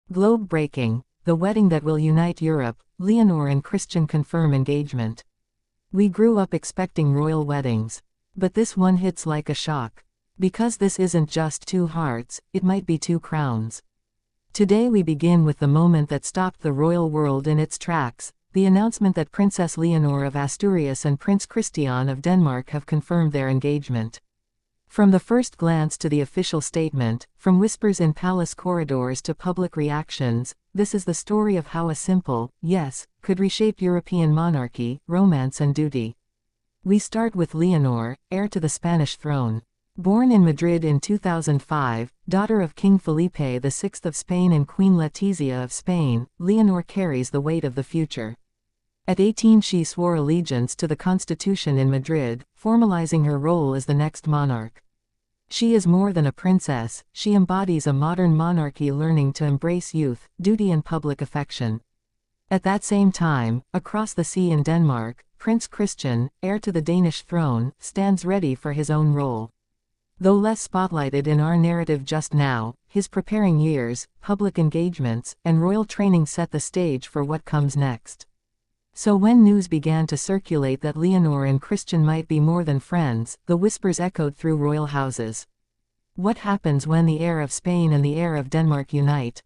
Globe breaking. The wedding that will unite Europe. Leonor and Christian confirm engagement. We grew up expecting royal weddings. But this one hits like a shock. Because this isn't just two hearts, it might be two crowns. Today we begin with the moment that stopped the royal world in its tracks, the announcement that Princess Leonor of Asturias and Prince Christian of Denmark have confirmed their engagement. From the first glance to the official statement, from whispers in palace corridors to public reactions, this is the story of how a simple yes could reshape European monarchy, romance and duty. We start with Leonor, heir to the Spanish throne. Born in Madrid in 2005, daughter of King Felipe VI of Spain and Queen Letizia of Spain, Leonor carries the weight of the future. At 18 she swore allegiance to the Constitution in Madrid, formalizing her role as the next monarch. She is more than a princess, she embodies a modern monarchy learning to embrace youth, duty and public affection. At that same time, across the sea in Denmark, Prince Christian, heir to the Danish throne, stands ready for his own role. Though less spotlighted in our narrative just now, his preparing years, public engagements, and royal training set the stage for what comes next. So when news began to circulate that Leonor and Christian might be more than friends, the whispers echoed through royal houses. What happens when the heir of Spain and the heir of Denmark unite?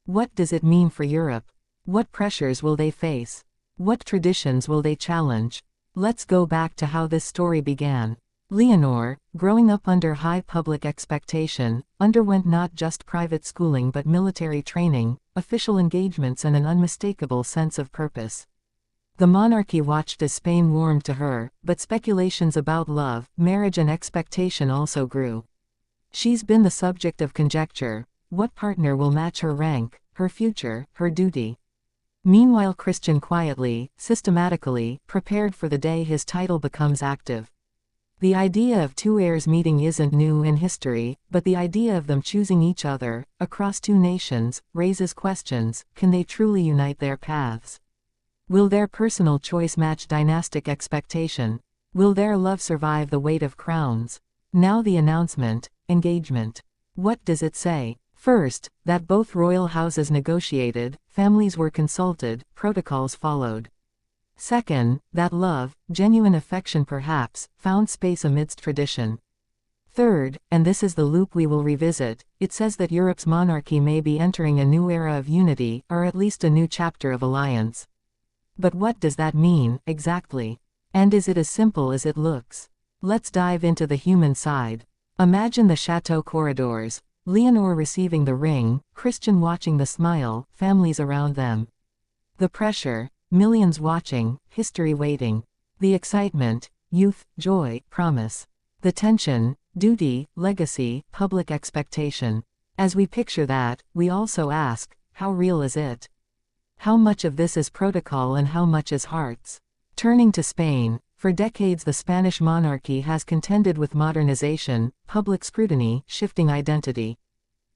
What does it mean for Europe? What pressures will they face? What traditions will they challenge? Let's go back to how this story began. Leonor, growing up under high public expectation, underwent not just private schooling but military training, official engagements and an unmistakable sense of purpose. The monarchy watched as Spain warmed to her, but speculations about love, marriage and expectation also grew. She's been the subject of conjecture. What partner will match her rank, her future, her duty? Meanwhile Christian quietly, systematically, prepared for the day his title becomes active. The idea of two heirs meeting isn't new in history, but the idea of them choosing each other, across two nations, raises questions. Can they truly unite their paths? Will their personal choice match dynastic expectation? Will their love survive the weight of crowns? Now the announcement, engagement. What does it say? First, that both royal houses negotiated, families were consulted, protocols followed. Second, that love, genuine affection perhaps, found space amidst tradition. Third, and this is the loop we will revisit, it says that Europe's monarchy may be entering a new era of unity, or at least a new chapter of alliance. But what does that mean, exactly? And is it as simple as it looks? Let's dive into the human side. Imagine the chateau corridors, Leonor receiving the ring, Christian watching the smile, families around them. The pressure, millions watching, history waiting. The excitement, youth, joy, promise. The tension, duty, legacy, public expectation. As we picture that, we also ask, how real is it? How much of this is protocol and how much is hearts? Turning to Spain, for decades the Spanish monarchy has contended with modernization, public scrutiny, shifting identity.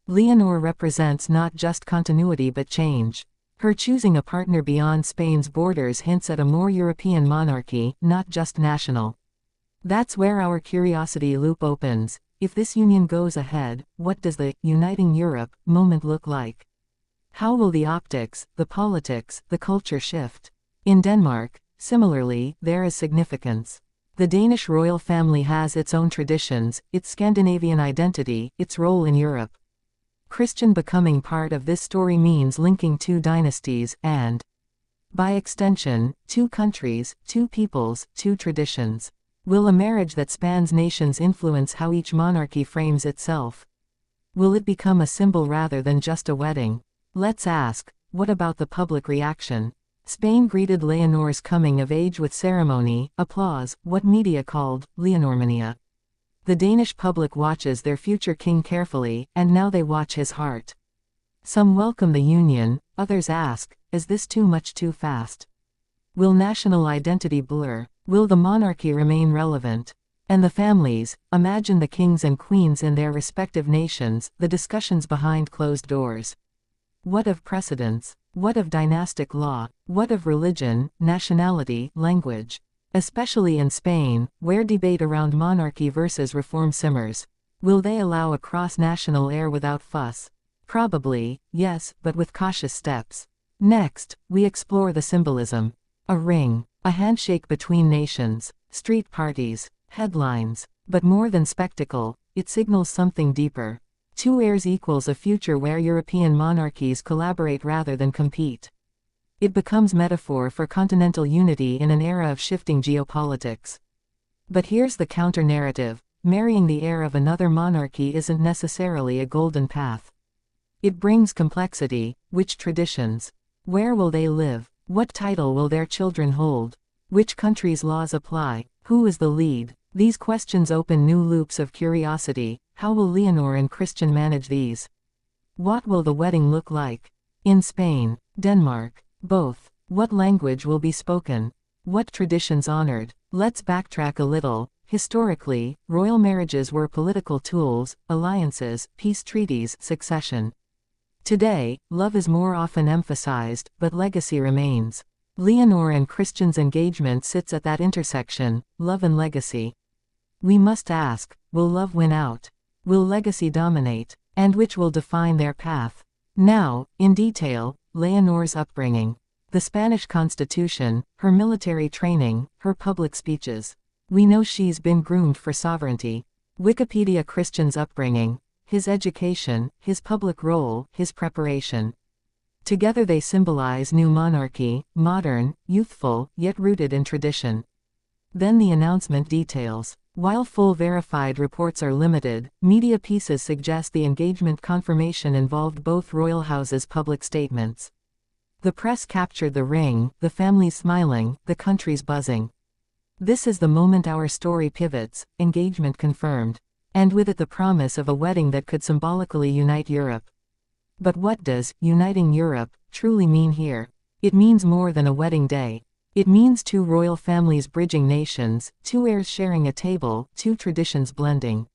Leonor represents not just continuity but change. Her choosing a partner beyond Spain's borders hints at a more European monarchy, not just national. That's where our curiosity loop opens. If this union goes ahead, what does the uniting Europe moment look like? How will the optics, the politics, the culture shift? In Denmark, similarly, there is significance. The Danish royal family has its own traditions, its Scandinavian identity, its role in Europe. Christian becoming part of this story means linking two dynasties, and, by extension, two countries, two peoples, two traditions. Will a marriage that spans nations influence how each monarchy frames itself? Will it become a symbol rather than just a wedding? Let's ask, what about the public reaction? Spain greeted Leonor's coming of age with ceremony, applause, what media called Leonormania. The Danish public watches their future king carefully, and now they watch his heart. Some welcome the union, others ask, is this too much too fast? Will national identity blur? Will the monarchy remain relevant? And the families, imagine the kings and queens in their respective nations, the discussions behind closed doors. What of precedents? What of dynastic law? What of religion, nationality, language? Especially in Spain, where debate around monarchy versus reform simmers. Will they allow a cross-national heir without fuss? Probably, yes, but with cautious steps. Next, we explore the symbolism. A ring, a handshake between nations, street parties, headlines. But more than spectacle, it signals something deeper. Two heirs equals a future where European monarchies collaborate rather than compete. It becomes metaphor for continental unity in an era of shifting geopolitics. But here's the counter-narrative. Marrying the heir of another monarchy isn't necessarily a golden path. It brings complexity. Which traditions? Where will they live? What title will their children hold? Which country's laws apply? Who is the lead? These questions open new loops of curiosity. How will Leonor and Christian manage these? What will the wedding look like? In Spain, Denmark, both. What language will be spoken? What traditions honored? Let's backtrack a little. Historically, royal marriages were political tools, alliances, peace treaties, succession. Today, love is more often emphasized, but legacy remains. Leonor and Christian's engagement sits at that intersection, love and legacy. We must ask, will love win out? Will legacy dominate? And which will define their path? Now, in detail, Leonor's upbringing. The Spanish Constitution, her military training, her public speeches. We know she's been groomed for sovereignty. Wikipedia. Christian's upbringing. His education, his public role, his preparation. Together they symbolize new monarchy, modern, youthful, yet rooted in tradition. Then the announcement details. While full verified reports are limited, media pieces suggest the engagement confirmation involved both royal houses' public statements. The press captured the ring, the families smiling, the country's buzzing. This is the moment our story pivots, engagement confirmed. And with it the promise of a wedding that could symbolically unite Europe. But what does uniting Europe truly mean here? It means more than a wedding day. It means two royal families bridging nations, two heirs sharing a table, two traditions blending.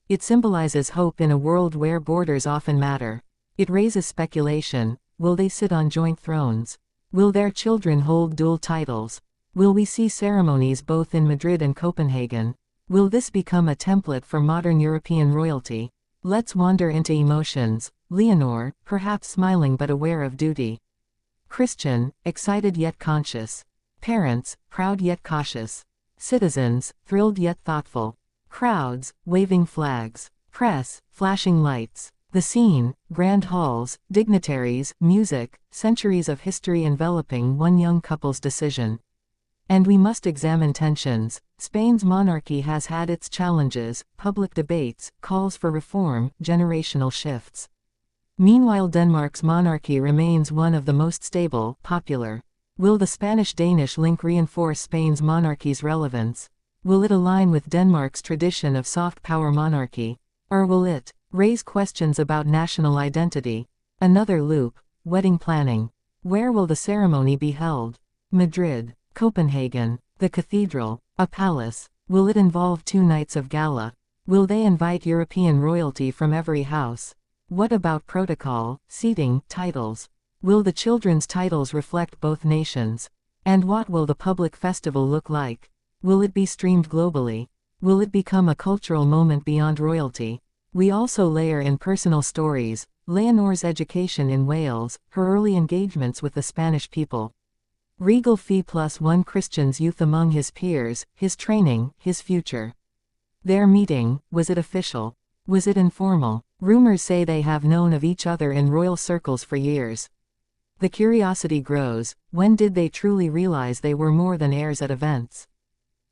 It symbolizes hope in a world where borders often matter. It raises speculation. Will they sit on joint thrones? Will their children hold dual titles? Will we see ceremonies both in Madrid and Copenhagen? Will this become a template for modern European royalty? Let's wander into emotions. Leonor, perhaps smiling but aware of duty. Christian, excited yet conscious. Parents, proud yet cautious. Citizens, thrilled yet thoughtful. Crowds, waving flags. Press, flashing lights. The scene, grand halls, dignitaries, music, centuries of history enveloping one young couple's decision. And we must examine tensions. Spain's monarchy has had its challenges, public debates, calls for reform, generational shifts. Meanwhile, Denmark's monarchy remains one of the most stable, popular. Will the Spanish-Danish link reinforce Spain's monarchy's relevance? Will it align with Denmark's tradition of soft power monarchy? Or will it raise questions about national identity? Another loop, wedding planning. Where will the ceremony be held? Madrid. Copenhagen, the cathedral, a palace. Will it involve 2 nights of gala? Will they invite European royalty from every house? What about protocol, seating, titles? Will the children's titles reflect both nations? And what will the public festival look like? Will it be streamed globally? Will it become a cultural moment beyond royalty? We also layer in personal stories, Leonor's education in Wales, her early engagements with the Spanish people. Regal fee +1 Christian's youth among his peers, his training, his future. Their meeting, was it official? Was it informal? Rumors say they have known of each other in royal circles for years. The curiosity grows. When did they truly realize they were more than heirs at events?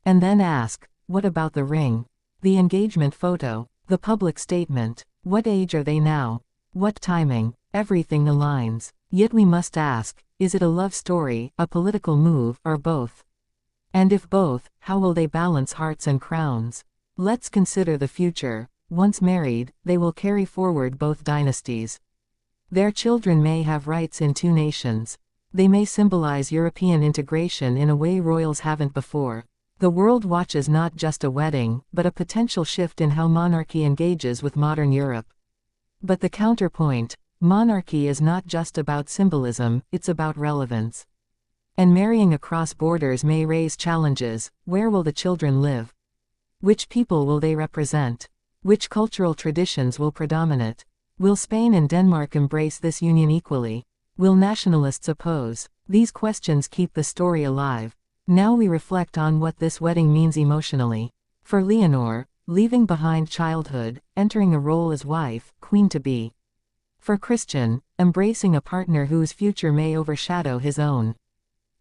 And then ask, what about the ring? The engagement photo? The public statement? What age are they now? What timing? Everything aligns. Yet we must ask, is it a love story, a political move, or both? And if both, how will they balance hearts and crowns? Let's consider the future. Once married, they will carry forward both dynasties. Their children may have rights in 2 nations. They may symbolize European integration in a way royals haven't before. The world watches not just a wedding, but a potential shift in how monarchy engages with modern Europe. But the counterpoint, monarchy is not just about symbolism, it's about relevance. And marrying across borders may raise challenges. Where will the children live? Which people will they represent? Which cultural traditions will predominate? Will Spain and Denmark embrace this union equally? Will nationalists oppose? These questions keep the story alive. Now we reflect on what this wedding means emotionally. For Leonor, leaving behind childhood, entering a role as wife, queen-to-be. For Christian, embracing a partner whose future may overshadow his own.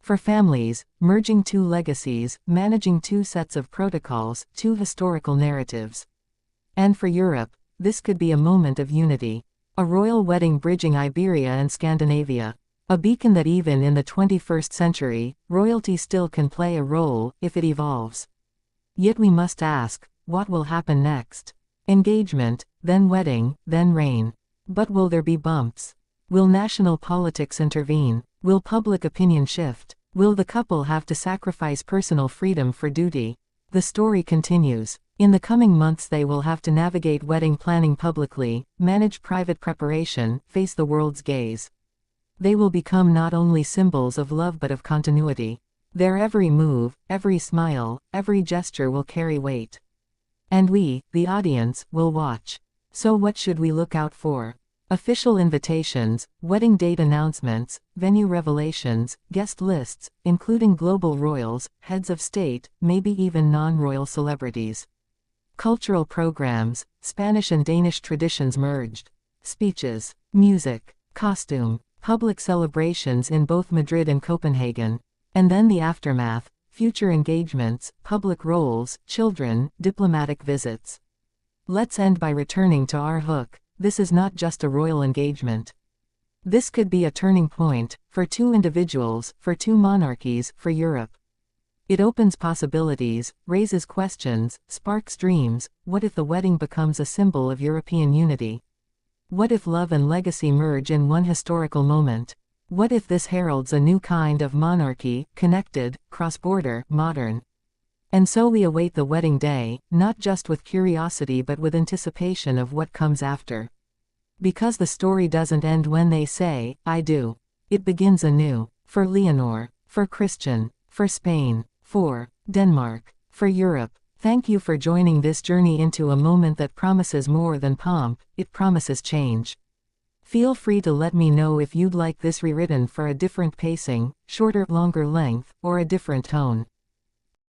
For families, merging two legacies, managing two sets of protocols, two historical narratives. And for Europe, this could be a moment of unity. A royal wedding bridging Iberia and Scandinavia. A beacon that even in the 21st century, royalty still can play a role, if it evolves. Yet we must ask, what will happen next? Engagement, then wedding, then reign. But will there be bumps? Will national politics intervene? Will public opinion shift? Will the couple have to sacrifice personal freedom for duty? The story continues. In the coming months they will have to navigate wedding planning publicly, manage private preparation, face the world's gaze. They will become not only symbols of love but of continuity. Their every move, every smile, every gesture will carry weight. And we, the audience, will watch. So what should we look out for? Official invitations, wedding date announcements, venue revelations, guest lists, including global royals, heads of state, maybe even non-royal celebrities. Cultural programs, Spanish and Danish traditions merged. Speeches, music, costume, public celebrations in both Madrid and Copenhagen. And then the aftermath, future engagements, public roles, children, diplomatic visits. Let's end by returning to our hook. This is not just a royal engagement. This could be a turning point, for two individuals, for two monarchies, for Europe. It opens possibilities, raises questions, sparks dreams. What if the wedding becomes a symbol of European unity? What if love and legacy merge in one historical moment? What if this heralds a new kind of monarchy, connected, cross-border, modern? And so we await the wedding day, not just with curiosity but with anticipation of what comes after. Because the story doesn't end when they say, I do. It begins anew. For Leonor, for Christian, for Spain, for Denmark, for Europe. Thank you for joining this journey into a moment that promises more than pomp, it promises change. Feel free to let me know if you'd like this rewritten for a different pacing, shorter, longer length, or a different tone.